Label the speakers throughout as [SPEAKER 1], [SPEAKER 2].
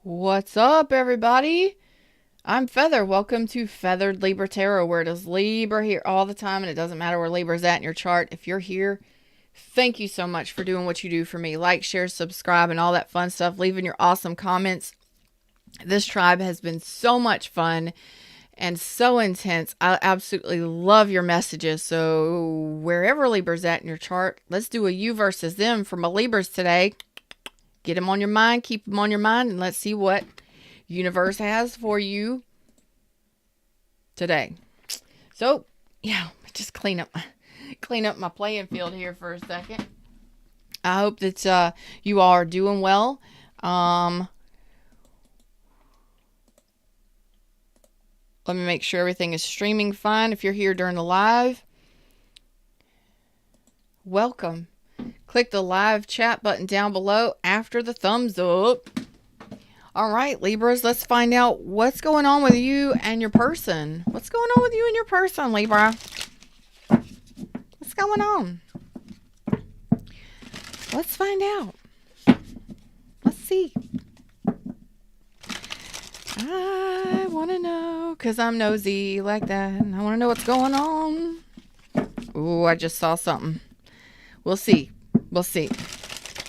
[SPEAKER 1] What's up, everybody? I'm Feather. Welcome to Feathered Libra Tarot, where it is Libra here all the time, and it doesn't matter where Libra's at in your chart. If you're here, thank you so much for doing what you do for me. Like, share, subscribe, and all that fun stuff. Leaving your awesome comments. This tribe has been so much fun and so intense. I absolutely love your messages. So wherever Libra's at in your chart, let's do a you versus them for my Libras today. Get them on your mind, keep them on your mind, and let's see what universe has for you today. So, yeah, just clean up my playing field here for a second. I hope that you all are doing well. Let me make sure everything is streaming fine. If you're here during the live, welcome. Click the live chat button down below after the thumbs up. All right, Libras, let's find out what's going on with you and your person. What's going on with you and your person, Libra? What's going on? Let's find out. Let's see. I want to know, because I'm nosy like that. I want to know what's going on. Ooh, I just saw something. We'll see. We'll see.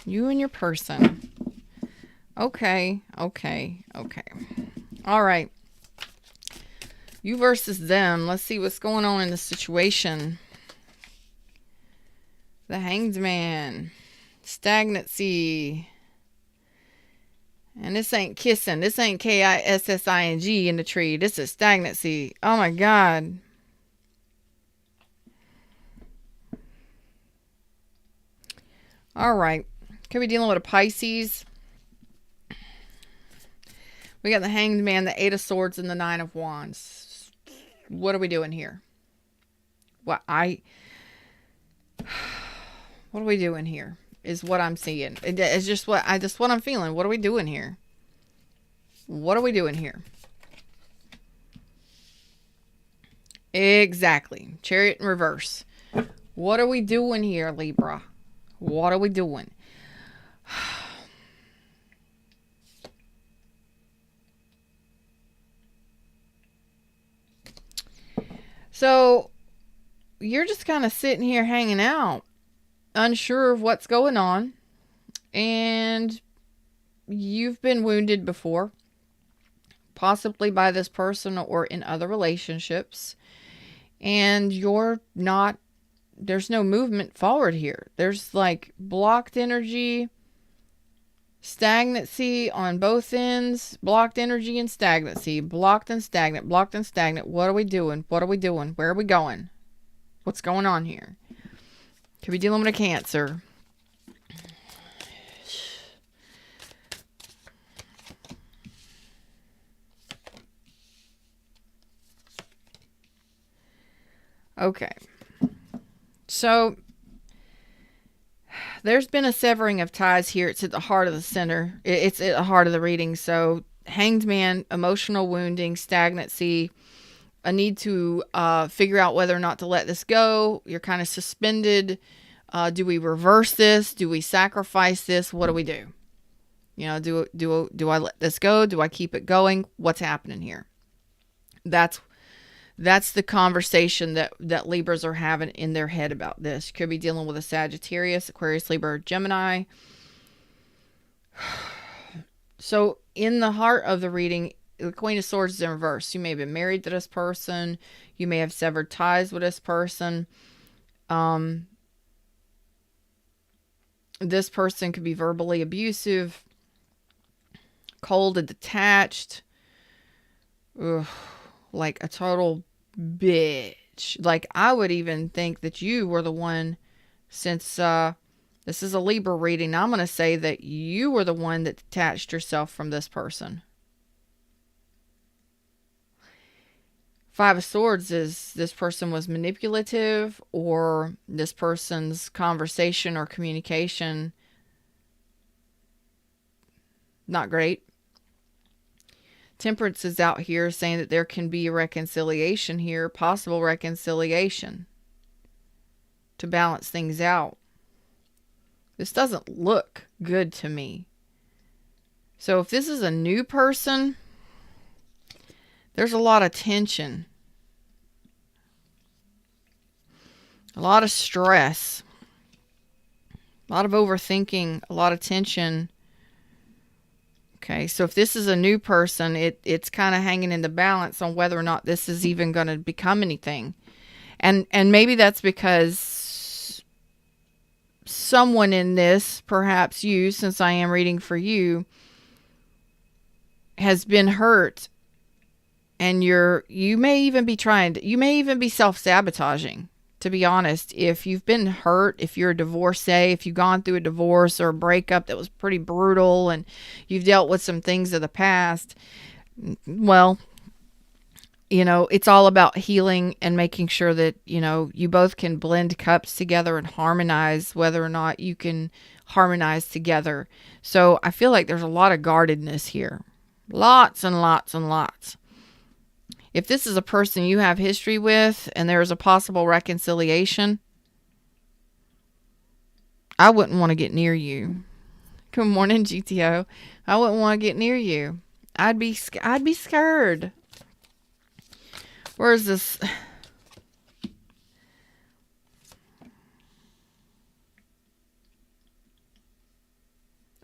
[SPEAKER 1] You and your person. Okay. All right. You versus them. Let's see what's going on in the situation. The Hanged Man. Stagnancy. And this ain't kissing. This ain't Kissing in the tree. This is stagnancy. Oh my God. All right. Could be dealing with a Pisces. We got the Hanged Man, the Eight of Swords, and the Nine of Wands. What are we doing here? What are we doing here? Is what I'm seeing. It's just what I'm feeling. What are we doing here? What are we doing here? Exactly. Chariot in reverse. What are we doing here, Libra? What are we doing? So, you're just kind of sitting here hanging out, unsure of what's going on, and you've been wounded before, possibly by this person or in other relationships, and there's no movement forward here. There's like blocked energy, stagnancy on both ends, blocked energy and stagnancy, blocked and stagnant. What are we doing? Where are we going? What's going on here? Could be dealing with a Cancer. Okay. So, there's been a severing of ties here. It's at the heart of the center. It's at the heart of the reading. So, Hanged Man, emotional wounding, stagnancy, a need to figure out whether or not to let this go. You're kind of suspended. Do we reverse this? Do we sacrifice this? What do we do? You know, do I let this go? Do I keep it going? What's happening here? That's the conversation that Libras are having in their head about this. You could be dealing with a Sagittarius, Aquarius, Libra, Gemini. So in the heart of the reading, the Queen of Swords is in reverse. You may have been married to this person. You may have severed ties with this person. This person could be verbally abusive, cold and detached. Ugh, like a total bitch. Like, I would even think that you were the one, since this is a Libra reading, I'm going to say that you were the one that detached yourself from this person. Five of Swords is this person was manipulative, or this person's conversation or communication not great. Temperance is out here saying that there can be a reconciliation here, possible reconciliation to balance things out. This doesn't look good to me. So if this is a new person, there's a lot of tension, a lot of stress, a lot of overthinking, a lot of tension. Okay, so if this is a new person, it's kind of hanging in the balance on whether or not this is even going to become anything. And maybe that's because someone in this, perhaps you, since I am reading for you, has been hurt, and you may even be self-sabotaging, to be honest. If you've been hurt, if you're a divorcee, if you've gone through a divorce or a breakup that was pretty brutal and you've dealt with some things of the past, well, it's all about healing and making sure that, you both can blend cups together and harmonize, whether or not you can harmonize together. So I feel like there's a lot of guardedness here. Lots and lots and lots. If this is a person you have history with and there is a possible reconciliation, I wouldn't want to get near you. Good morning, GTO. I wouldn't want to get near you. I'd be scared. Where is this?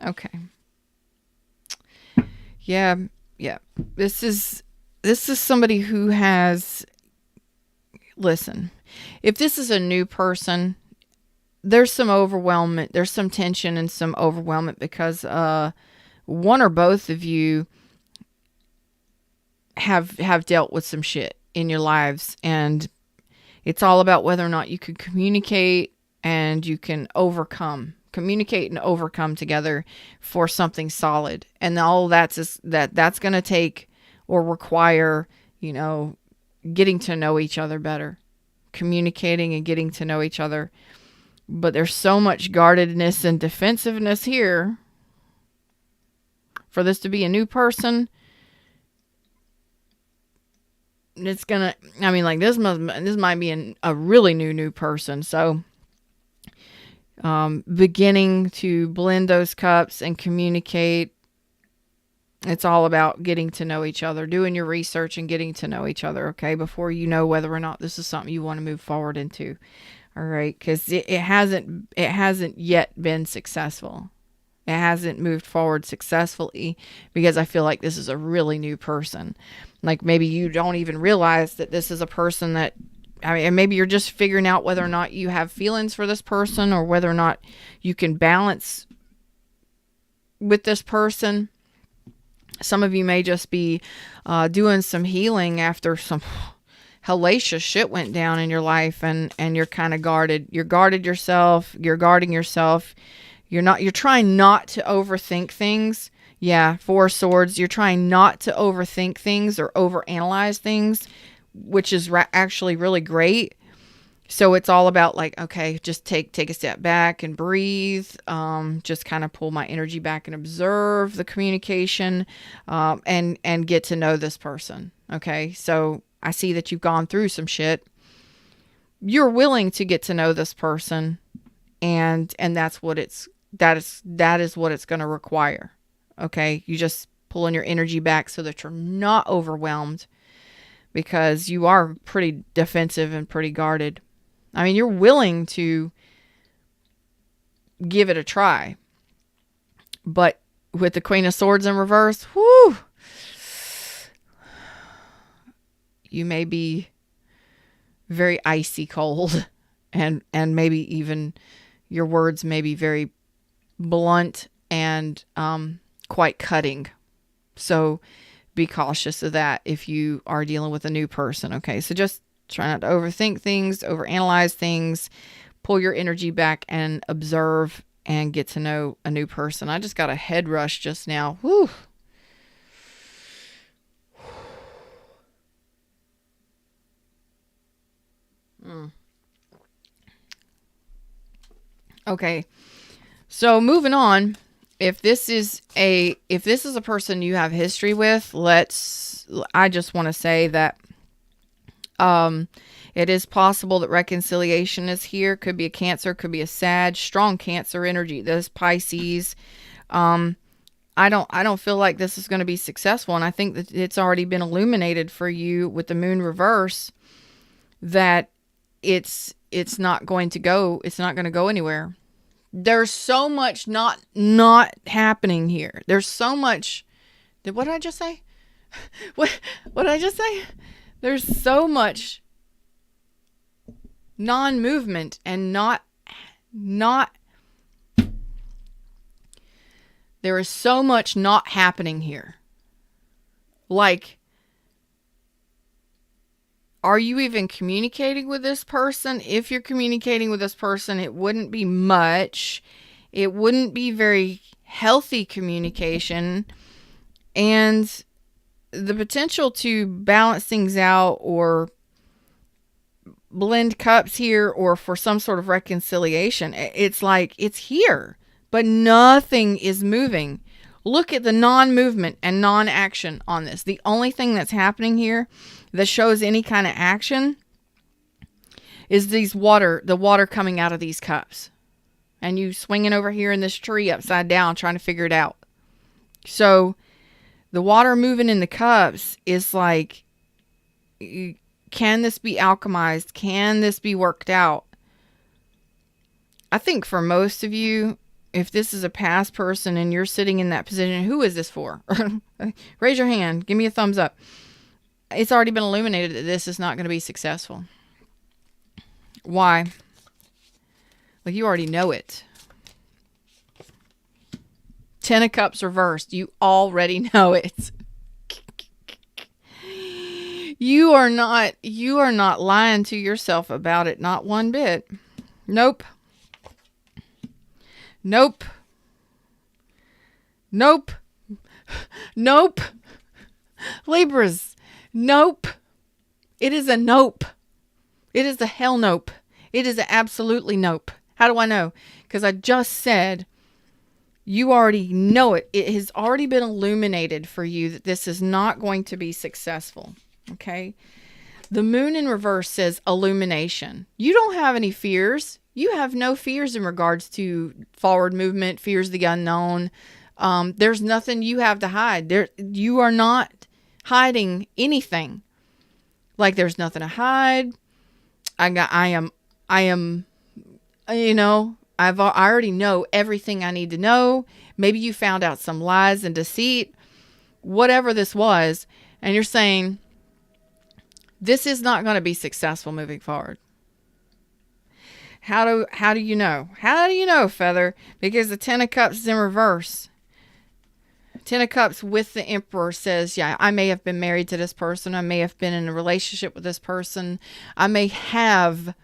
[SPEAKER 1] Okay. Yeah. This is somebody who has, listen, if this is a new person, there's some overwhelmment, there's some tension and some overwhelmment because one or both of you have dealt with some shit in your lives, and it's all about whether or not you can communicate and you can communicate and overcome together for something solid. And all that's going to take or require, getting to know each other better, communicating and getting to know each other. But there's so much guardedness and defensiveness here for this to be a new person. It's gonna, this might be a really new person. So, beginning to blend those cups and communicate. It's all about getting to know each other, doing your research and getting to know each other, okay, before you know whether or not this is something you want to move forward into. All right, because it hasn't yet been successful. It hasn't moved forward successfully because I feel like this is a really new person. Like maybe you don't even realize that this is a person that, and maybe you're just figuring out whether or not you have feelings for this person or whether or not you can balance with this person. Some of you may just be doing some healing after some hellacious shit went down in your life, and you're kind of guarded. You're guarding yourself. You're trying not to overthink things. Yeah, Four of Swords. You're trying not to overthink things or overanalyze things, which is actually really great. So it's all about like, okay, just take a step back and breathe. Just kind of pull my energy back and observe the communication, and get to know this person. Okay, so I see that you've gone through some shit. You're willing to get to know this person, and that is what it's going to require. Okay, you just pulling your energy back so that you're not overwhelmed, because you are pretty defensive and pretty guarded. You're willing to give it a try. But with the Queen of Swords in reverse, whoo, you may be very icy cold, and maybe even your words may be very blunt and quite cutting. So be cautious of that if you are dealing with a new person. Okay, so just try not to overthink things, overanalyze things, pull your energy back and observe and get to know a new person. I just got a head rush just now. Whew. Okay, so moving on. If this is a person you have history with, I just want to say that it is possible that reconciliation is here. Could be a Cancer, could be a Sag, strong Cancer energy. This Pisces. I don't feel like this is going to be successful. And I think that it's already been illuminated for you with the moon reverse that it's not going to go anywhere. There's so much not happening here. There's so much. What did I just say? What did I just say? There's so much non-movement and not there is so much not happening here. Like, are you even communicating with this person? If you're communicating with this person, it wouldn't be much. It wouldn't be very healthy communication. And the potential to balance things out or blend cups here or for some sort of reconciliation, it's like it's here, but nothing is moving. Look at the non-movement and non-action on this. The only thing that's happening here that shows any kind of action is the water coming out of these cups. And you swinging over here in this tree upside down trying to figure it out. So the water moving in the cups is like, can this be alchemized? Can this be worked out? I think for most of you, if this is a past person and you're sitting in that position, who is this for? Raise your hand. Give me a thumbs up. It's already been illuminated that this is not going to be successful. Why? Like, you already know it. 10 of Cups reversed. You already know it. You are not lying to yourself about it. Not one bit. Nope. Nope. Nope. Nope. Libras. Nope. It is a nope. It is a hell nope. It is an absolutely nope. How do I know? Because I just said you already know it. It has already been illuminated for you that this is not going to be successful. Okay? The moon in reverse says illumination. You don't have any fears. You have no fears in regards to forward movement, fears of the unknown. There's nothing you have to hide. You are not hiding anything. Like, there's nothing to hide. I already know everything I need to know. Maybe you found out some lies and deceit, whatever this was, and you're saying, this is not going to be successful moving forward. How do you know? How do you know, Feather? Because the 10 of Cups is in reverse. 10 of Cups with the Emperor says, yeah, I may have been married to this person. I may have been in a relationship with this person. I may have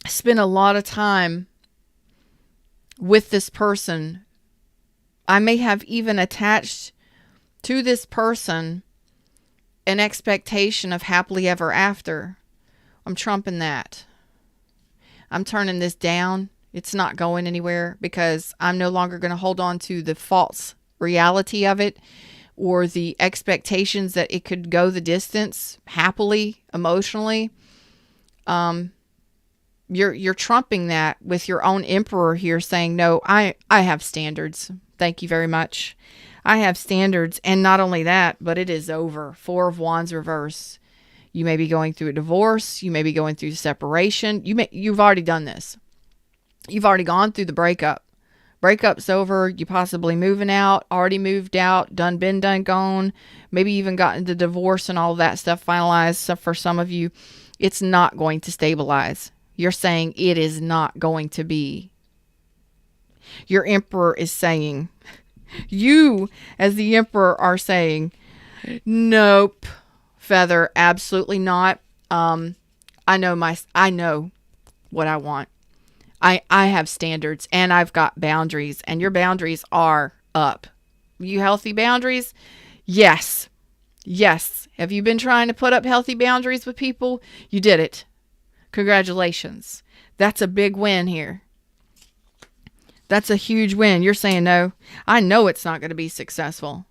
[SPEAKER 1] spent a lot of time with this person. I may have even attached to this person an expectation of happily ever after. I'm trumping that. I'm turning this down. It's not going anywhere because I'm no longer going to hold on to the false reality of it or the expectations that it could go the distance happily, emotionally. You're trumping that with your own Emperor here saying, no, I have standards. Thank you very much. I have standards. And not only that, but it is over. 4 of Wands reverse. You may be going through a divorce. You may be going through separation. You've already done this. You've already gone through the breakup. Breakup's over. You possibly moving out, already moved out, been done, gone. Maybe even gotten the divorce and all that stuff finalized. So for some of you, it's not going to stabilize. You're saying it is not going to be. Your Emperor is saying, you as the Emperor are saying, nope. Feather, absolutely not. I know what I want. I have standards and I've got boundaries, and your boundaries are up. You healthy boundaries? Yes. Yes. Have you been trying to put up healthy boundaries with people? You did it. Congratulations. That's a big win here. That's a huge win. You're saying, no, I know it's not going to be successful.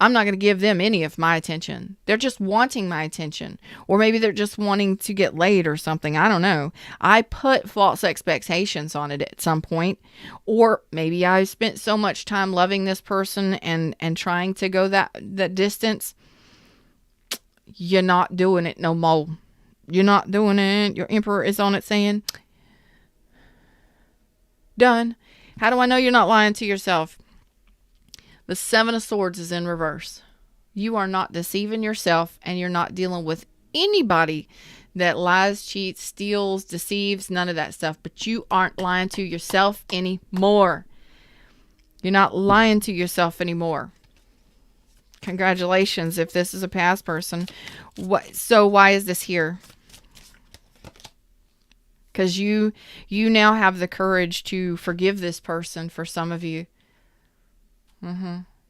[SPEAKER 1] I'm not going to give them any of my attention. They're just wanting my attention. Or maybe they're just wanting to get laid or something. I don't know. I put false expectations on it at some point. Or maybe I spent so much time loving this person and trying to go that distance. You're not doing it no more. You're not doing it. Your emperor is on it saying, done. How do I know you're not lying to yourself? The Seven of Swords is in reverse. You are not deceiving yourself, and you're not dealing with anybody that lies, cheats, steals, deceives, none of that stuff. But you aren't lying to yourself anymore. You're not lying to yourself anymore. Congratulations if this is a past person. So why is this here? Because you now have the courage to forgive this person. For some of you.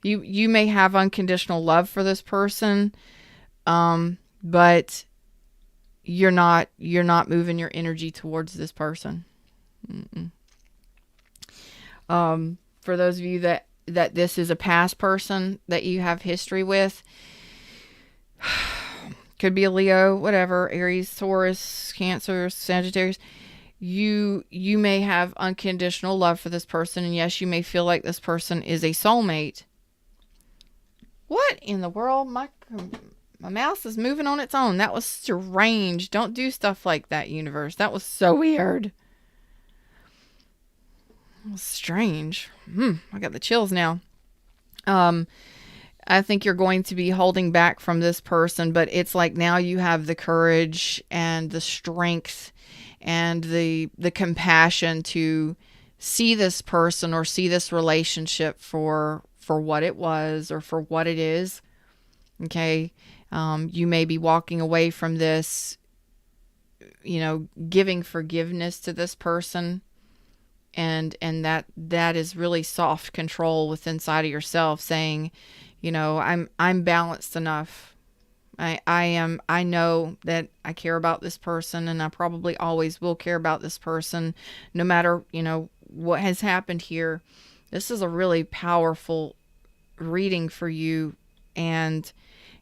[SPEAKER 1] You may have unconditional love for this person, but you're not moving your energy towards this person. For those of you that this is a past person that you have history with, could be a Leo, whatever, Aries, Taurus, Cancer, Sagittarius. You may have unconditional love for this person, and yes, you may feel like this person is a soulmate. What in the world? My mouse is moving on its own. That was strange. Don't do stuff like that, universe. That was so weird. It was strange. I got the chills now. I think you're going to be holding back from this person, but it's like now you have the courage and the strength and the compassion to see this person or see this relationship for what it was or for what it is. Okay. You may be walking away from this, giving forgiveness to this person. And that is really soft control within inside of yourself, saying, I'm balanced enough. I know that I care about this person, and I probably always will care about this person no matter, what has happened here. This is a really powerful reading for you. And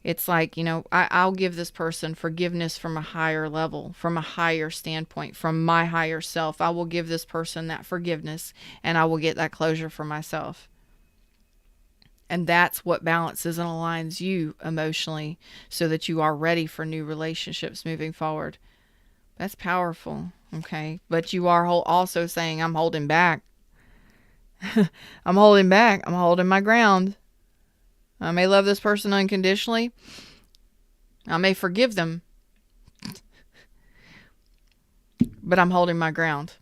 [SPEAKER 1] it's like, I'll give this person forgiveness from a higher level, from a higher standpoint, from my higher self. I will give this person that forgiveness, and I will get that closure for myself. And that's what balances and aligns you emotionally so that you are ready for new relationships moving forward. That's powerful. Okay. But you are also saying, I'm holding back. I'm holding back. I'm holding my ground. I may love this person unconditionally. I may forgive them. But I'm holding my ground.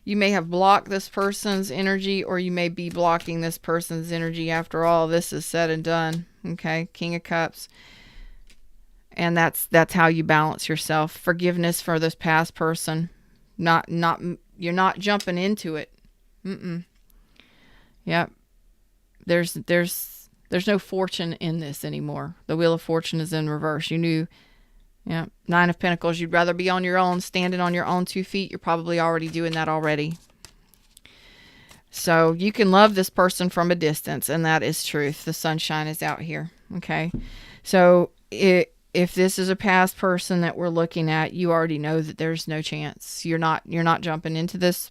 [SPEAKER 1] You may have blocked this person's energy, or you may be blocking this person's energy after all this is said and done. Okay, King of Cups. And that's how you balance yourself. Forgiveness for this past person. You're not jumping into it. Yep. There's no fortune in this anymore. The Wheel of Fortune is in reverse. You knew. Yeah. 9 of Pentacles. You'd rather be on your own, standing on your own 2 feet. You're probably already doing that already. So you can love this person from a distance, and that is truth. The sunshine is out here. Okay. So if this is a past person that we're looking at, you already know that there's no chance. You're not jumping into this.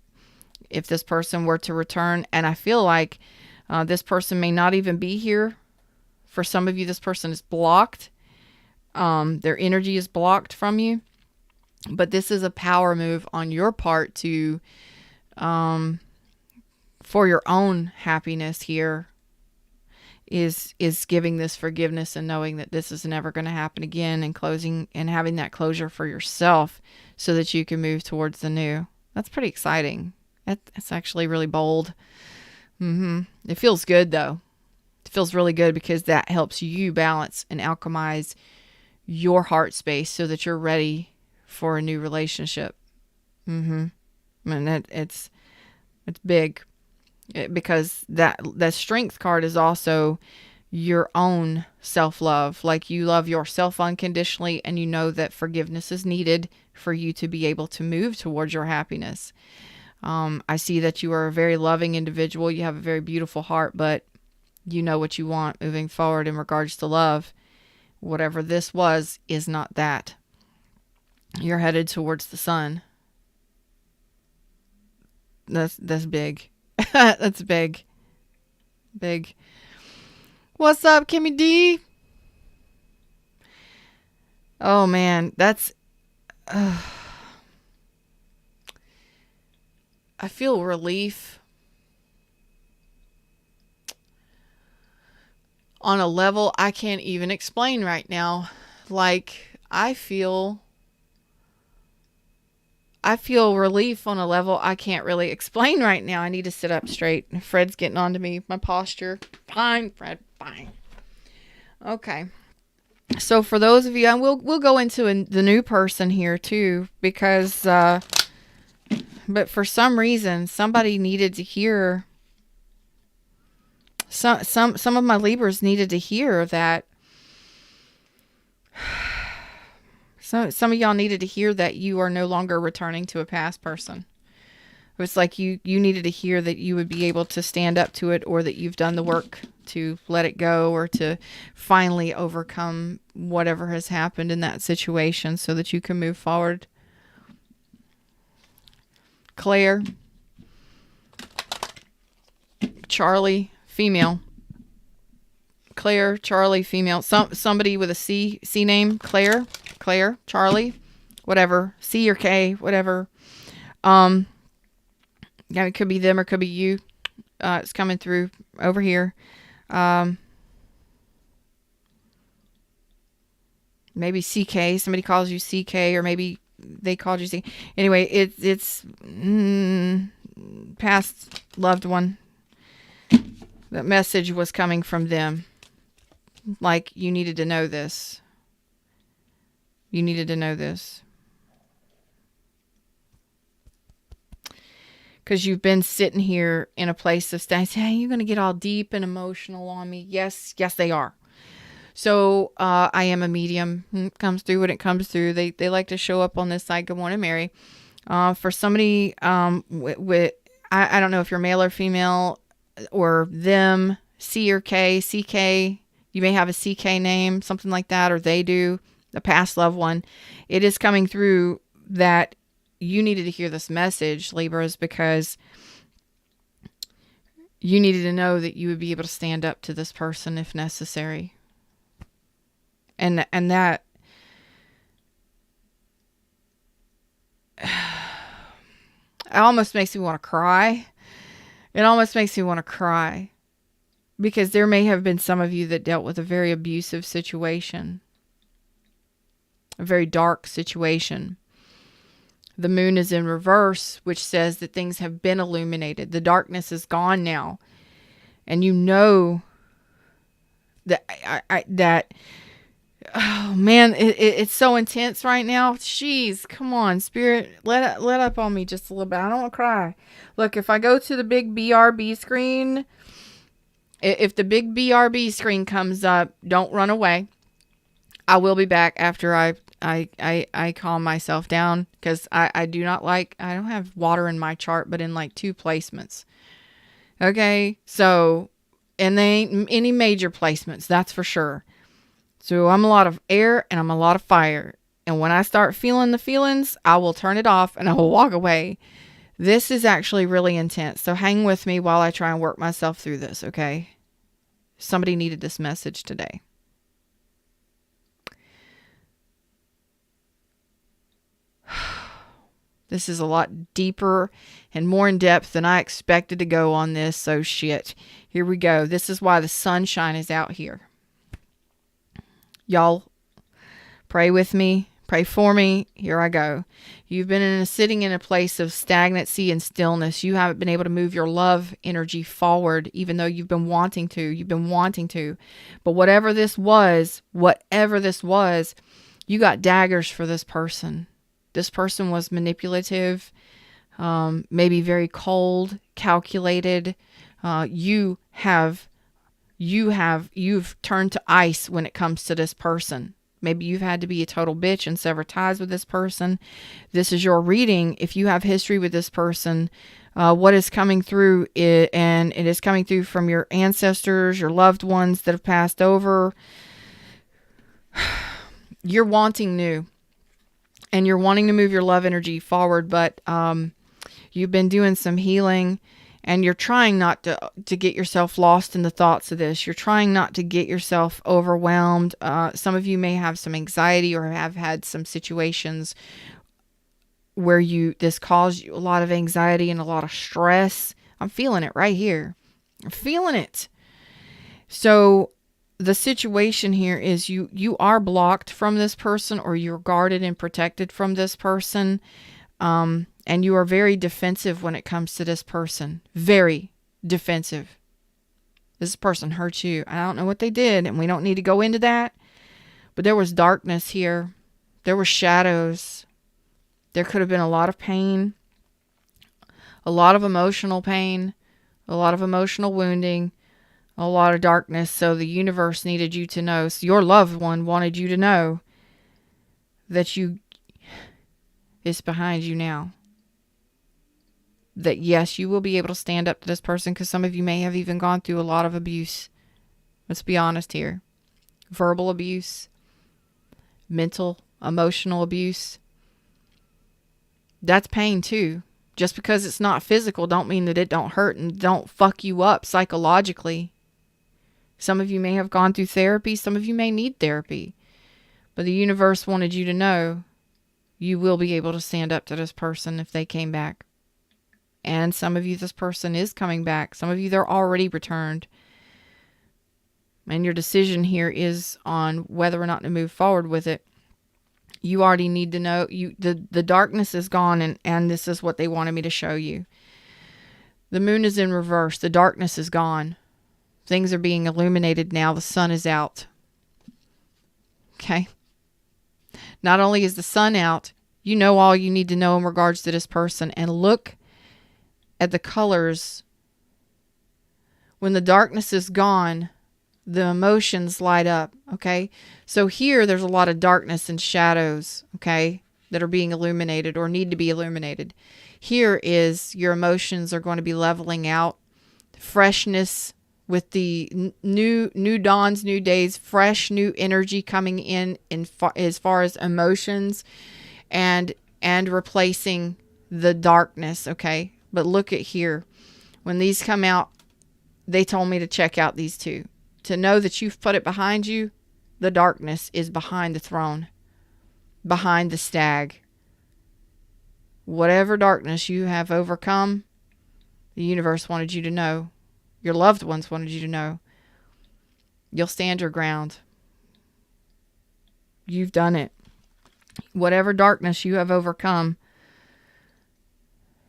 [SPEAKER 1] If this person were to return, and I feel like this person may not even be here. For some of you, this person is blocked. Their energy is blocked from you. But this is a power move on your part to, for your own happiness here, is giving this forgiveness and knowing that this is never going to happen again, and closing and having that closure for yourself so that you can move towards the new. That's pretty exciting. That's actually really bold. It feels good though. It feels really good because that helps you balance and alchemize your heart space so that you're ready for a new relationship. And it's big. Because that strength card is also your own self-love. Like, you love yourself unconditionally, and you know that forgiveness is needed for you to be able to move towards your happiness. I see that you are a very loving individual. You have a very beautiful heart, but you know what you want moving forward in regards to love. Whatever this was is not that. You're headed towards the sun. That's big. That's big. Big. What's up, Kimmy D? Oh man, that's I feel relief on a level I can't even explain right now. Like I feel relief on a level I can't really explain right now. I need to sit up straight. Fred's getting on to me. My posture. Fine, Fred. Fine. Okay. So for those of you, and we'll go into the new person here too, because, but for some reason, somebody needed to hear, some of my Libras needed to hear that. Some of y'all needed to hear that you are no longer returning to a past person. It was like you needed to hear that you would be able to stand up to it, or that you've done the work to let it go, or to finally overcome whatever has happened in that situation so that you can move forward. Claire, Charlie, female. Claire, Charlie, female. Somebody with a C name. Claire, Charlie, whatever. C or K, whatever. Yeah, it could be them or it could be you. It's coming through over here. Maybe CK. Somebody calls you CK, or maybe they called you CK. Anyway, it's past loved one. That message was coming from them. Like, you needed to know this. You needed to know this. Because you've been sitting here in a place of staying. Hey, you're going to get all deep and emotional on me. Yes, they are. So I am a medium. It comes through when it comes through. They like to show up on this side. Good morning, Mary. For somebody with I don't know if you're male or female, or them, C or K, CK. You may have a CK name, something like that, or they do, a past loved one. It is coming through that you needed to hear this message, Libras, because you needed to know that you would be able to stand up to this person if necessary. And that it almost makes me want to cry. It almost makes me want to cry, because there may have been some of you that dealt with a very abusive situation, a very dark situation. The moon is in reverse, which says that things have been illuminated. The darkness is gone now. And you know that that oh man, it's so intense right now. Jeez, come on, Spirit, let up on me just a little bit. I don't want to cry. Look, if I go to the big BRB screen, if the big BRB screen comes up, don't run away. I will be back after I calm myself down, because I don't have water in my chart, but in like 2 placements. Okay, so, and they ain't any major placements, that's for sure. So I'm a lot of air and I'm a lot of fire. And when I start feeling the feelings, I will turn it off and I will walk away. This is actually really intense. So hang with me while I try and work myself through this, okay? Somebody needed this message today. This is a lot deeper and more in depth than I expected to go on this. So shit. Here we go. This is why the sunshine is out here. Y'all pray with me. Pray for me. Here I go. You've been sitting in a place of stagnancy and stillness. You haven't been able to move your love energy forward, even though you've been wanting to. You've been wanting to. But whatever this was, you got daggers for this person. This person was manipulative, maybe very cold, calculated. You've turned to ice when it comes to this person. Maybe you've had to be a total bitch and sever ties with this person. This is your reading. If you have history with this person, what is coming through, and it is coming through from your ancestors, your loved ones that have passed over. You're wanting new, and you're wanting to move your love energy forward, but you've been doing some healing, and you're trying not to get yourself lost in the thoughts of this. You're trying not to get yourself overwhelmed. Some of you may have some anxiety or have had some situations where this caused you a lot of anxiety and a lot of stress. I'm feeling it right here. I'm feeling it. So the situation here is you are blocked from this person, or you're guarded and protected from this person. And you are very defensive when it comes to this person. Very defensive. This person hurt you. I don't know what they did, and we don't need to go into that. But there was darkness here. There were shadows. There could have been a lot of pain. A lot of emotional pain. A lot of emotional wounding. A lot of darkness. So the universe needed you to know. So your loved one wanted you to know that it's behind you now. That yes, you will be able to stand up to this person, because some of you may have even gone through a lot of abuse. Let's be honest here. Verbal abuse, mental, emotional abuse. That's pain too. Just because it's not physical don't mean that it don't hurt and don't fuck you up psychologically. Some of you may have gone through therapy. Some of you may need therapy. But the universe wanted you to know you will be able to stand up to this person if they came back. And some of you, this person is coming back. Some of you, they're already returned. And your decision here is on whether or not to move forward with it. You already need to know. The darkness is gone, and this is what they wanted me to show you. The moon is in reverse. The darkness is gone. Things are being illuminated now. The sun is out. Okay? Not only is the sun out, you know all you need to know in regards to this person. And look at the colors. When the darkness is gone, the emotions light up. Okay? So here there's a lot of darkness and shadows, okay, that are being illuminated or need to be illuminated. Here is your emotions are going to be leveling out. Freshness with the new dawns, new days, fresh new energy coming in as far as emotions and replacing the darkness, okay? But look at here. When these come out, they told me to check out these two. To know that you've put it behind you, the darkness is behind the throne, behind the stag. Whatever darkness you have overcome, the universe wanted you to know. Your loved ones wanted you to know. You'll stand your ground. You've done it. Whatever darkness you have overcome,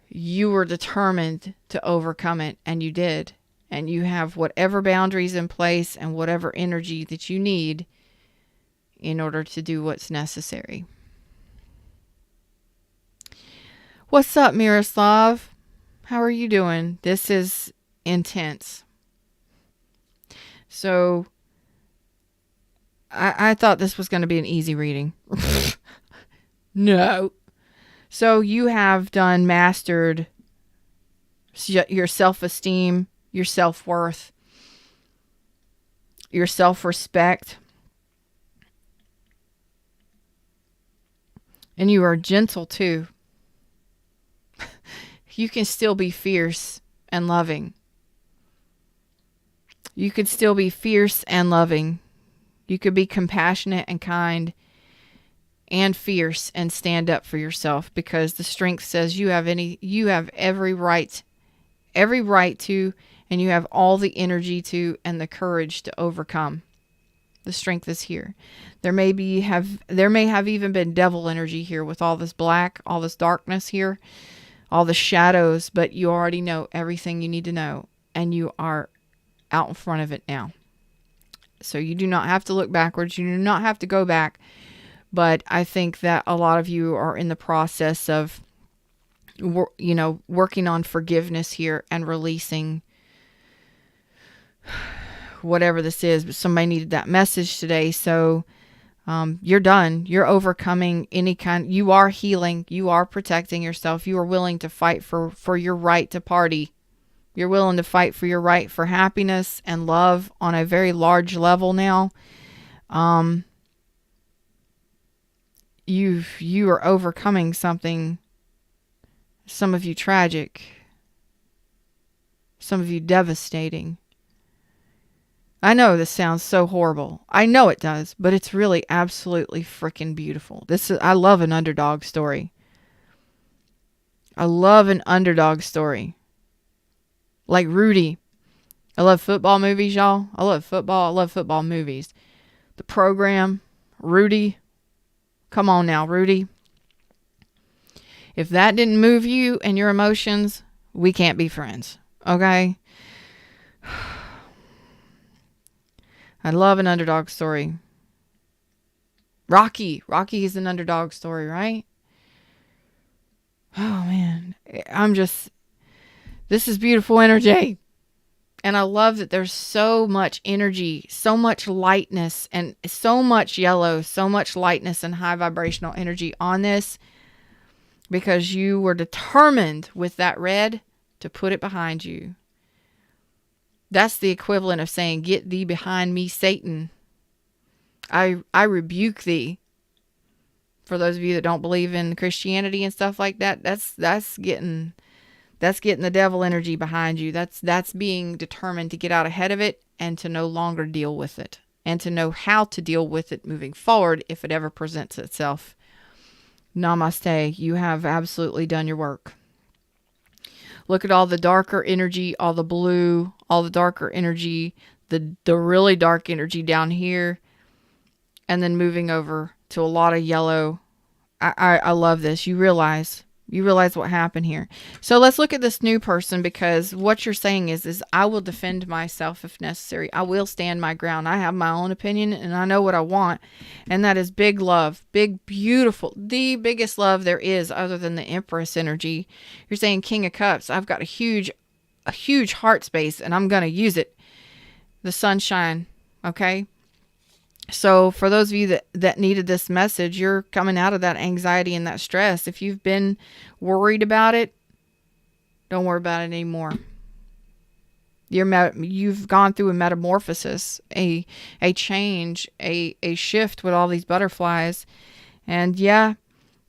[SPEAKER 1] you were determined to overcome it, and you did. And you have whatever boundaries in place and whatever energy that you need in order to do what's necessary. What's up, Miroslav? How are you doing? This is intense. So, I thought this was going to be an easy reading. No. So, you have mastered your self-esteem, your self-worth, your self-respect. And you are gentle too. You can still be fierce and loving. You could still be fierce and loving. You could be compassionate and kind and fierce and stand up for yourself, because the strength says you have every right to, and you have all the energy to and the courage to overcome. The strength is here. There may have even been devil energy here with all this black, all this darkness here, all the shadows, but you already know everything you need to know, and you are out in front of it now. So you do not have to look backwards. You do not have to go back. But I think that a lot of you are in the process of, working on forgiveness here and releasing whatever this is. But somebody needed that message today. So You're done. You're overcoming any kind. You are healing. You are protecting yourself. You are willing to fight for your right to party. You're willing to fight for your right for happiness and love on a very large level now. You are overcoming something, some of you tragic, some of you devastating. I know this sounds so horrible. I know it does, but it's really absolutely freaking beautiful. I love an underdog story. I love an underdog story. Like Rudy. I love football movies, y'all. I love football. I love football movies. The Program, Rudy. Come on now, Rudy. If that didn't move you and your emotions, we can't be friends. Okay? I love an underdog story. Rocky. Rocky is an underdog story, right? Oh, man. This is beautiful energy. And I love that there's so much energy, so much lightness, and so much yellow, so much lightness and high vibrational energy on this, because you were determined with that red to put it behind you. That's the equivalent of saying, "Get thee behind me, Satan. I rebuke thee." For those of you that don't believe in Christianity and stuff like that, that's getting the devil energy behind you. That's being determined to get out ahead of it and to no longer deal with it, and to know how to deal with it moving forward if it ever presents itself. Namaste. You have absolutely done your work. Look at all the darker energy, all the blue, all the darker energy, the really dark energy down here, and then moving over to a lot of yellow. I love this. You realize what happened here. So let's look at this new person, because what you're saying is I will defend myself if necessary. I will stand my ground. I have my own opinion and I know what I want. And that is big love, big, beautiful, the biggest love there is other than the Empress energy. You're saying King of Cups. I've got a huge heart space and I'm going to use it. The sunshine. Okay. So for those of you that needed this message, you're coming out of that anxiety and that stress. If you've been worried about it, don't worry about it anymore. You've gone through a metamorphosis, a change, a shift with all these butterflies. And yeah,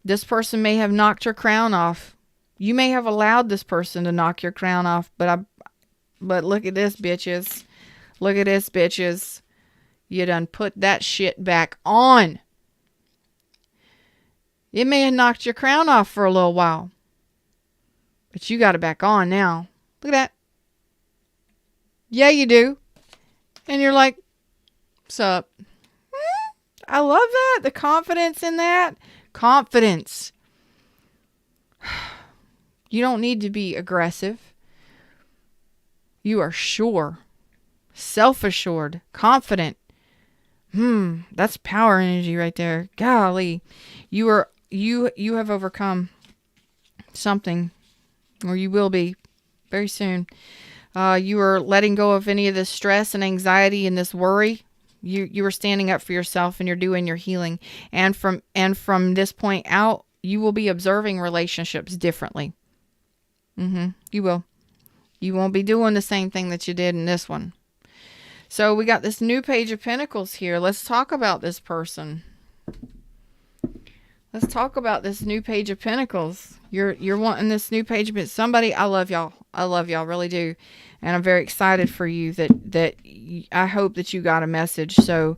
[SPEAKER 1] this person may have knocked your crown off. You may have allowed this person to knock your crown off, but look at this, bitches. Look at this, bitches. You done put that shit back on. It may have knocked your crown off for a little while, but you got it back on now. Look at that. Yeah, you do. And you're like, sup? I love that. The confidence in that. Confidence. You don't need to be aggressive. You are sure. Self-assured. Confident. That's power energy right there. Golly. You have overcome something, or you will be very soon. You are letting go of any of this stress and anxiety and this worry. You are standing up for yourself and you're doing your healing. And from this point out, you will be observing relationships differently. You will. You won't be doing the same thing that you did in this one. So we got this new Page of Pentacles here. Let's talk about this person. Let's talk about this new Page of Pentacles. You're wanting this new Page of Pentacles. Somebody, I love y'all. I love y'all, really do. And I'm very excited for you that I hope that you got a message. So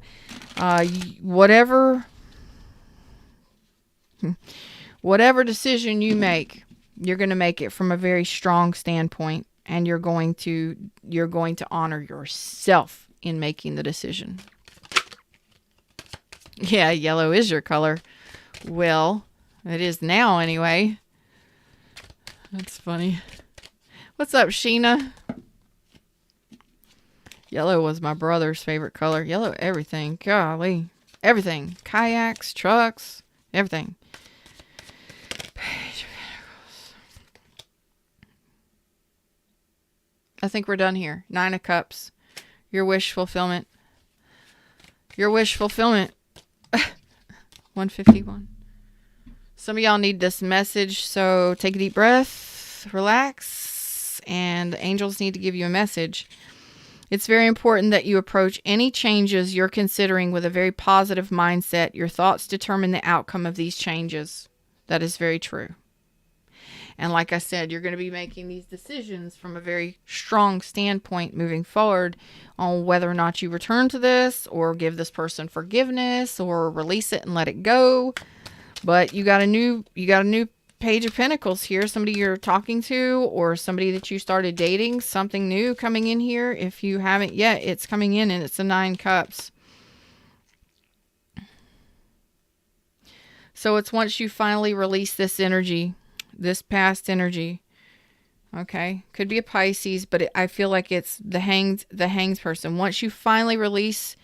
[SPEAKER 1] whatever decision you make, you're going to make it from a very strong standpoint. And you're going to honor yourself in making the decision. Yeah, yellow is your color. Well, it is now anyway. That's funny. What's up, Sheena? Yellow was my brother's favorite color. Yellow, everything. Golly. Everything. Kayaks, trucks, everything. Page of Pentacles. I think we're done here. 9 of Cups. Your wish fulfillment. Your wish fulfillment. 151. Some of y'all need this message, so take a deep breath, relax, and the angels need to give you a message. It's very important that you approach any changes you're considering with a very positive mindset. Your thoughts determine the outcome of these changes. That is very true. And like I said, you're going to be making these decisions from a very strong standpoint moving forward on whether or not you return to this or give this person forgiveness or release it and let it go. But you got a new Page of Pentacles here, somebody you're talking to or somebody that you started dating, something new coming in here. If you haven't yet, it's coming in and it's the 9 Cups. So it's once you finally release this energy, this past energy. Okay. Could be a Pisces, but I feel like it's the Hanged person. Once you finally release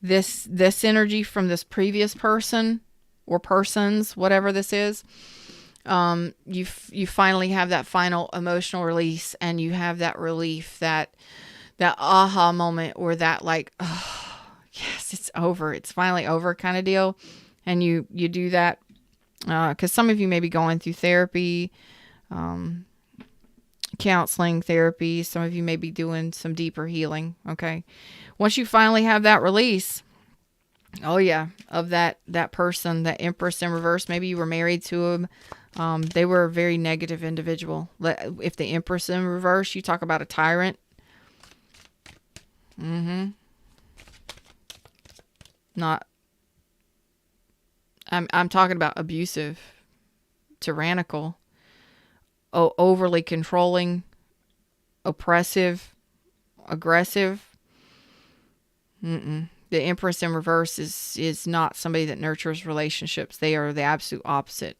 [SPEAKER 1] this energy from this previous person or persons, whatever this is, you finally have that final emotional release, and you have that relief, that aha moment, or that like, oh, yes, it's over. It's finally over kind of deal. And you do that because some of you may be going through therapy, counseling therapy. Some of you may be doing some deeper healing. Okay. Once you finally have that release, oh yeah, of that person, that Empress in reverse, maybe you were married to him. They were a very negative individual. If the Empress in reverse, you talk about a tyrant. I'm talking about abusive, tyrannical, overly controlling, oppressive, aggressive. The Empress in reverse is not somebody that nurtures relationships. They are the absolute opposite.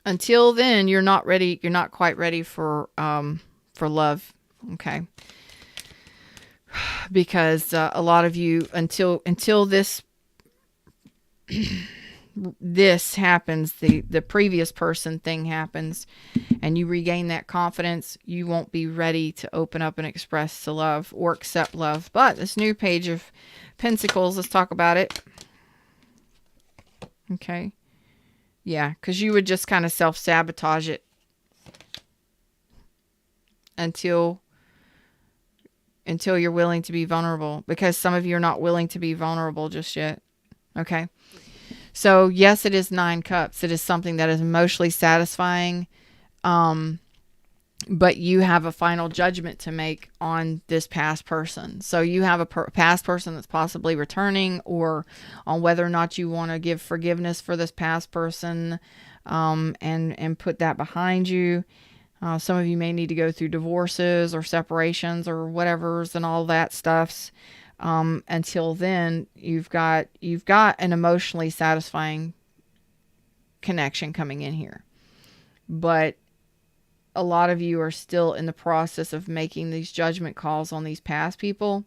[SPEAKER 1] Until then, you're not ready. You're not quite ready for love. Okay. Because a lot of you, until this this happens, the previous person thing happens, and you regain that confidence, you won't be ready to open up and express to love or accept love. But this new Page of Pentacles, let's talk about it. Okay. Yeah, because you would just kind of self-sabotage it until you're willing to be vulnerable, because some of you are not willing to be vulnerable just yet. Okay. So yes, it is 9 Cups. It is something that is emotionally satisfying. But you have a final judgment to make on this past person. So you have a past person that's possibly returning, or on whether or not you want to give forgiveness for this past person, and put that behind you. Some of you may need to go through divorces or separations or whatever's and all that stuffs. Until then, you've got an emotionally satisfying connection coming in here. But a lot of you are still in the process of making these judgment calls on these past people.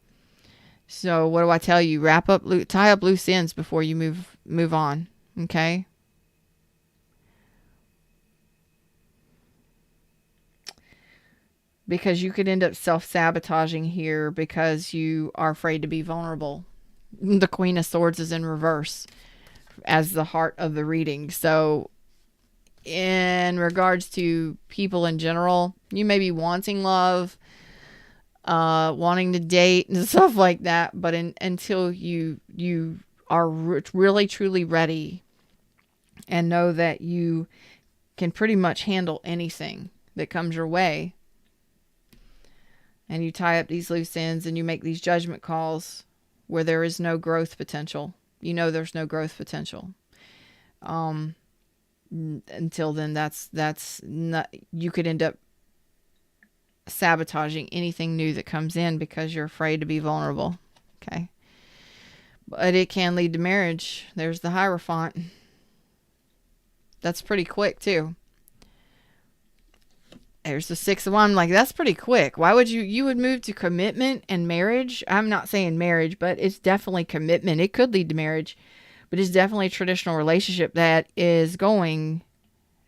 [SPEAKER 1] So what do I tell you? Tie up loose ends before you move on. Okay. Because you could end up self-sabotaging here because you are afraid to be vulnerable. The Queen of Swords is in reverse as the heart of the reading. So in regards to people in general, you may be wanting love, wanting to date and stuff like that. But until you are really, truly ready and know that you can pretty much handle anything that comes your way, and you tie up these loose ends and you make these judgment calls where there is no growth potential. You know there's no growth potential. Until then, that's not, you could end up sabotaging anything new that comes in because you're afraid to be vulnerable. Okay. But it can lead to marriage. There's the Hierophant. That's pretty quick too. There's the 6 of Wands. I'm like, that's pretty quick. Why would you would move to commitment and marriage? I'm not saying marriage, but it's definitely commitment. It could lead to marriage, but it's definitely a traditional relationship that is going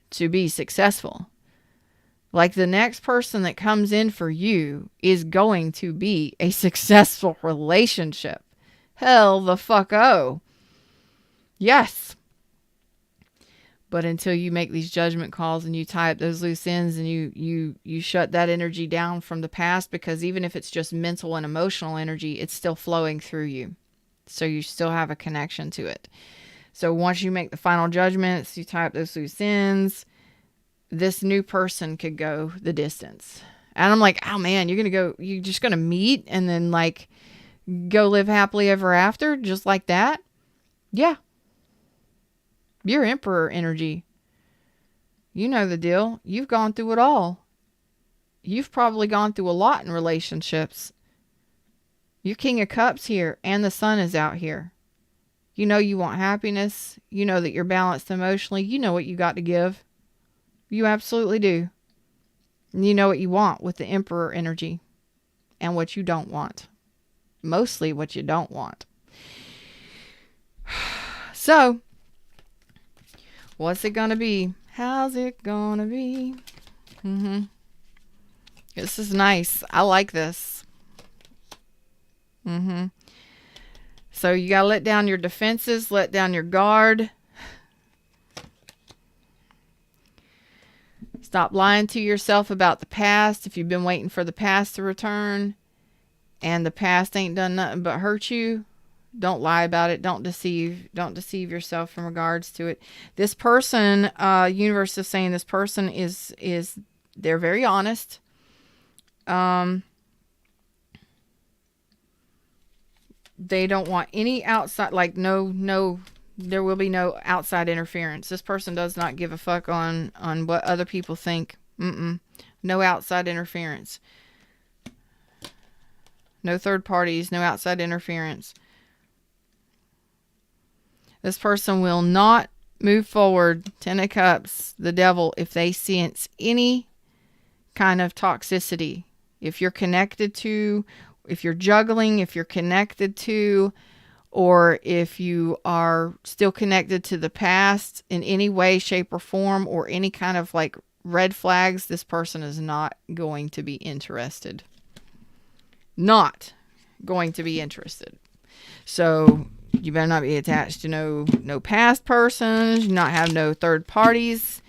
[SPEAKER 1] to be successful. Like the next person that comes in for you is going to be a successful relationship. Hell the fuck oh. Yes. But until you make these judgment calls and you tie up those loose ends and you shut that energy down from the past, because even if it's just mental and emotional energy, it's still flowing through you. So you still have a connection to it. So once you make the final judgments, you tie up those loose ends, this new person could go the distance. And I'm like, oh man, you're just going to meet and then like go live happily ever after just like that? Yeah. You're Emperor energy. You know the deal. You've gone through it all. You've probably gone through a lot in relationships. You're King of Cups here, and the Sun is out here. You know you want happiness. You know that you're balanced emotionally. You know what you got to give. You absolutely do. And you know what you want with the Emperor energy and what you don't want. Mostly what you don't want. So, what's it gonna be? How's it gonna be? This is nice. I like this. So you gotta let down your defenses, let down your guard. Stop lying to yourself about the past. If you've been waiting for the past to return and the past ain't done nothing but hurt you, don't lie about it. Don't deceive yourself in regards to it. This person, universe is saying this person is they're very honest. They don't want any outside, like no, there will be no outside interference. This person does not give a fuck on what other people think. No outside interference. No third parties, no outside interference. This person will not move forward, Ten of Cups, the Devil, if they sense any kind of toxicity. If you're connected to, if you're juggling, if you're connected to, or if you are still connected to the past in any way, shape, or form, or any kind of like red flags, this person is not going to be interested. Not going to be interested. So you better not be attached to no past persons, not have no third parties.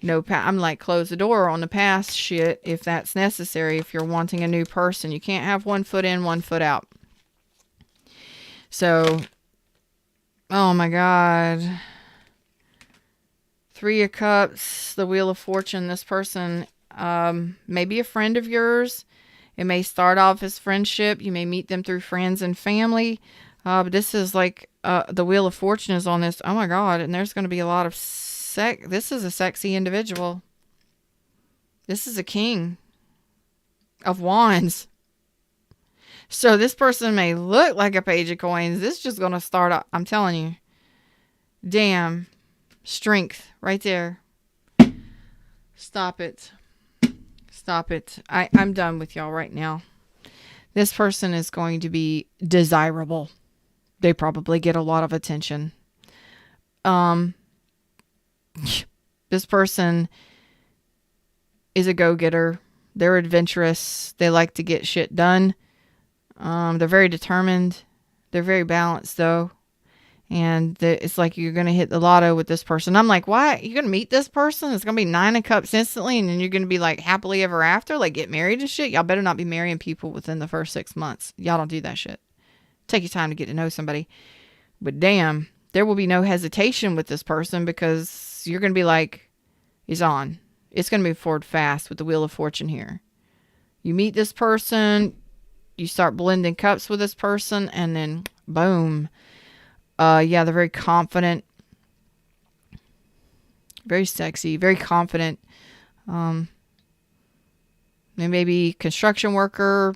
[SPEAKER 1] I'm like, close the door on the past shit if that's necessary. If you're wanting a new person, you can't have one foot in, one foot out. So, oh my God. Three of Cups, the Wheel of Fortune. This person may be a friend of yours. It may start off as friendship. You may meet them through friends and family. But this is like, the Wheel of Fortune is on this. Oh my God. And there's going to be a lot of this is a sexy individual. This is a King of Wands. So this person may look like a Page of Coins. This is just going to start up. I'm telling you. Damn. Strength right there. Stop it. Stop it. I'm done with y'all right now. This person is going to be desirable. They probably get a lot of attention. This person is a go-getter. They're adventurous. They like to get shit done. They're very determined. They're very balanced, though. And it's like you're going to hit the lotto with this person. I'm like, why? You're going to meet this person? It's going to be 9 of Cups instantly, and then you're going to be like happily ever after? Like get married and shit? Y'all better not be marrying people within the first 6 months. Y'all don't do that shit. Take your time to get to know somebody. But damn, there will be no hesitation with this person because you're going to be like, it's on. It's going to move forward fast with the Wheel of Fortune here. You meet this person, you start blending cups with this person, and then boom. Yeah, they're very confident. Very sexy, very confident. They may be construction worker,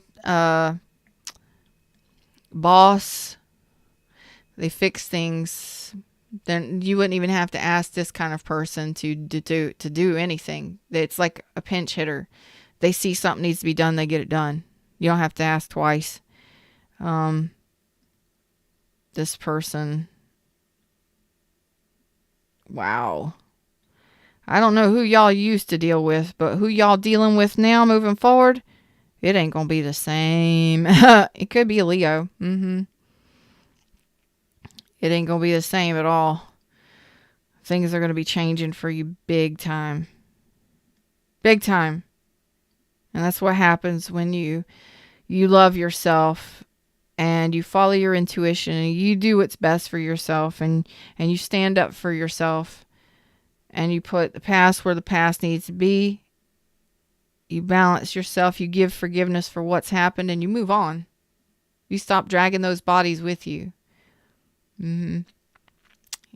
[SPEAKER 1] boss. They fix things. Then you wouldn't even have to ask this kind of person to do anything. It's like a pinch hitter. They see something needs to be done, they get it done. You don't have to ask twice. This person. Wow. I don't know who y'all used to deal with, but who y'all dealing with now moving forward, it ain't going to be the same. It could be a Leo. It ain't going to be the same at all. Things are going to be changing for you big time. Big time. And that's what happens when you love yourself and you follow your intuition and you do what's best for yourself and you stand up for yourself and you put the past where the past needs to be. You balance yourself. You give forgiveness for what's happened and you move on. You stop dragging those bodies with you.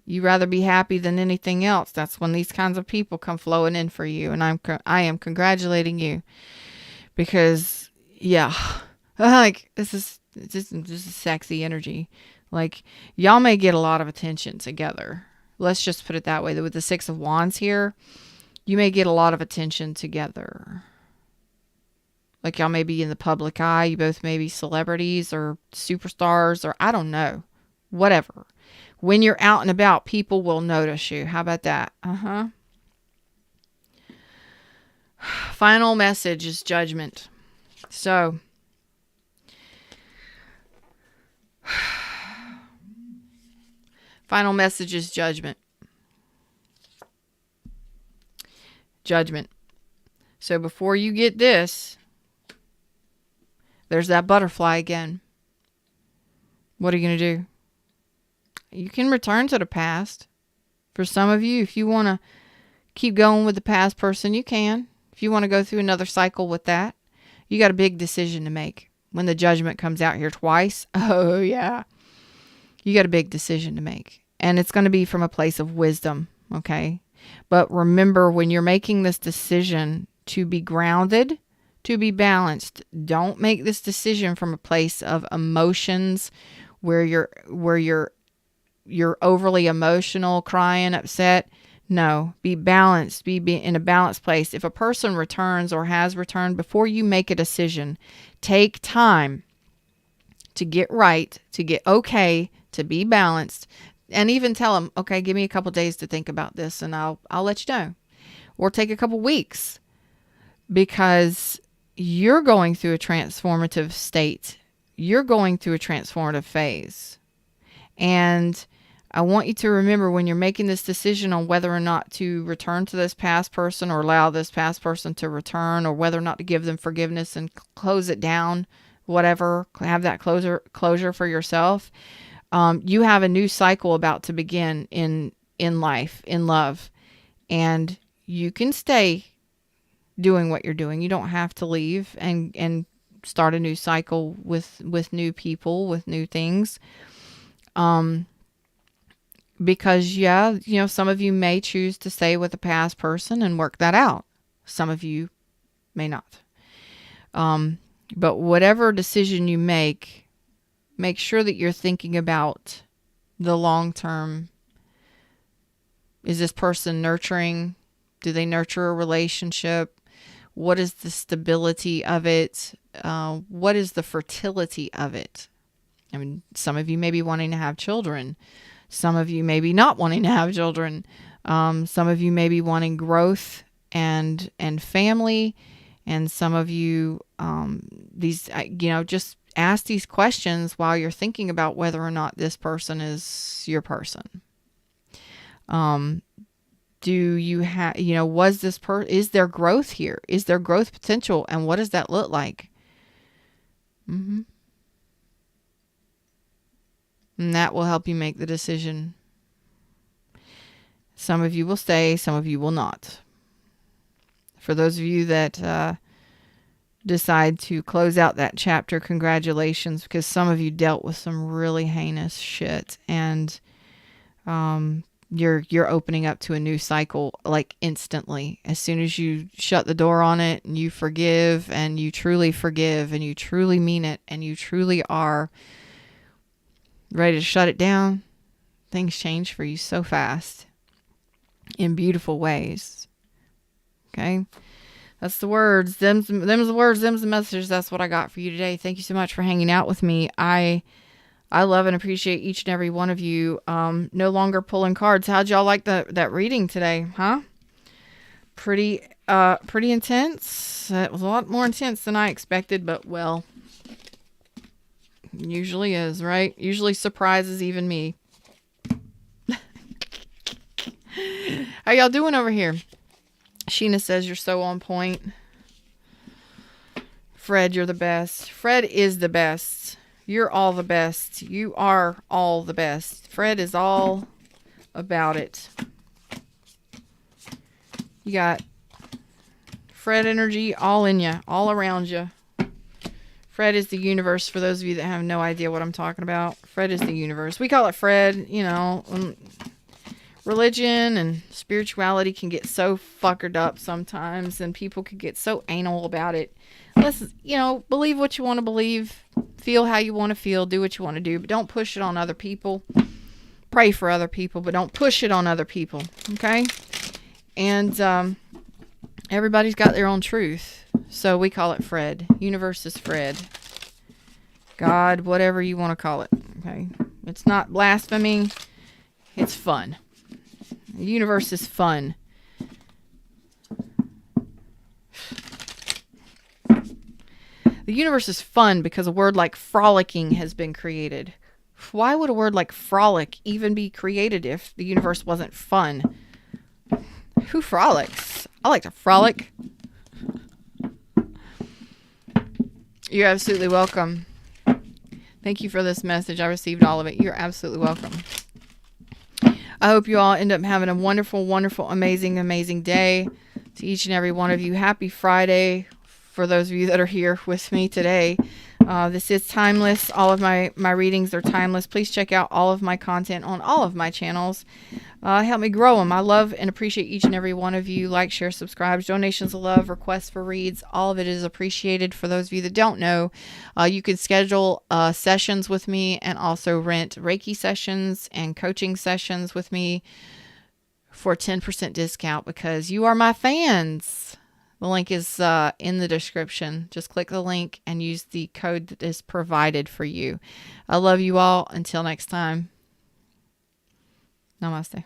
[SPEAKER 1] You rather be happy than anything else. That's when these kinds of people come flowing in for you. And I am congratulating you because, yeah, like this is just sexy energy. Like y'all may get a lot of attention together. Let's just put it that way. With the Six of Wands here, you may get a lot of attention together. Like y'all may be in the public eye. You both may be celebrities or superstars or I don't know. Whatever. When you're out and about, people will notice you. How about that? Final message is judgment. So, final message is judgment. Judgment. So before you get this, there's that butterfly again. What are you going to do? You can return to the past. For some of you, if you want to keep going with the past person, you can. If you want to go through another cycle with that, you got a big decision to make. When the judgment comes out here twice, oh yeah, you got a big decision to make. And it's going to be from a place of wisdom, okay? But remember, when you're making this decision to be grounded, to be balanced, don't make this decision from a place of emotions where you're overly emotional, crying, upset. No, be balanced, be in a balanced place. If a person returns or has returned, before you make a decision, take time to get right, to get okay, to be balanced, and even tell them, okay, give me a couple days to think about this and I'll let you know. Or take a couple weeks, because you're going through a transformative state. You're going through a transformative phase. And I want you to remember, when you're making this decision on whether or not to return to this past person or allow this past person to return, or whether or not to give them forgiveness and close it down, whatever, have that closure for yourself. You have a new cycle about to begin in life, in love, and you can stay doing what you're doing. You don't have to leave and start a new cycle with new people, with new things. Because some of you may choose to stay with a past person and work that out. Some of you may not. But whatever decision you make sure that you're thinking about the long term. Is this person nurturing? Do they nurture a relationship? What is the stability of it? What is the fertility of it? I mean, some of you may be wanting to have children. Some of you may be not wanting to have children. Some of you may be wanting growth and family. And some of you, just ask these questions while you're thinking about whether or not this person is your person. Do you have, is there growth here? Is there growth potential? And what does that look like? And that will help you make the decision. Some of you will stay, some of you will not. For those of you that decide to close out that chapter, congratulations, because some of you dealt with some really heinous shit, and you're opening up to a new cycle like instantly. As soon as you shut the door on it and you forgive and you truly mean it and you truly are ready to shut it down, things change for you so fast in beautiful ways. Okay? That's the words. Them's the words. Them's the messages. That's what I got for you today. Thank you so much for hanging out with me. I love and appreciate each and every one of you. No longer pulling cards. How'd y'all like that reading today? Huh? pretty intense. It was a lot more intense than I expected, but well, usually is, right? Usually surprises even me. How y'all doing over here? Sheena says you're so on point. Fred, you're the best. Fred is the best. You're all the best. You are all the best. Fred is all about it. You got Fred energy all in you, all around you. Fred is the universe, for those of you that have no idea what I'm talking about. Fred is the universe. We call it Fred, you know. Religion and spirituality can get so fuckered up sometimes, and people can get so anal about it. Let's, believe what you want to believe, feel how you want to feel, do what you want to do, but don't push it on other people. Pray for other people, but don't push it on other people, okay? And everybody's got their own truth, so we call it Fred. Universe is Fred. God, whatever you want to call it, okay? It's not blasphemy. It's fun. The universe is fun. The universe is fun because a word like frolicking has been created. Why would a word like frolic even be created if the universe wasn't fun? Who frolics? I like to frolic. You're absolutely welcome. Thank you for this message. I received all of it. You're absolutely welcome. I hope you all end up having a wonderful, wonderful, amazing, amazing day. To each and every one of you, happy Friday. For those of you that are here with me today, this is timeless. All of my readings are timeless. Please check out all of my content on all of my channels. Help me grow them. I love and appreciate each and every one of you. Like, share, subscribe, donations of love, requests for reads. All of it is appreciated. For those of you that don't know, you can schedule sessions with me and also rent Reiki sessions and coaching sessions with me for a 10% discount because you are my fans. The link is in the description. Just click the link and use the code that is provided for you. I love you all. Until next time. Namaste.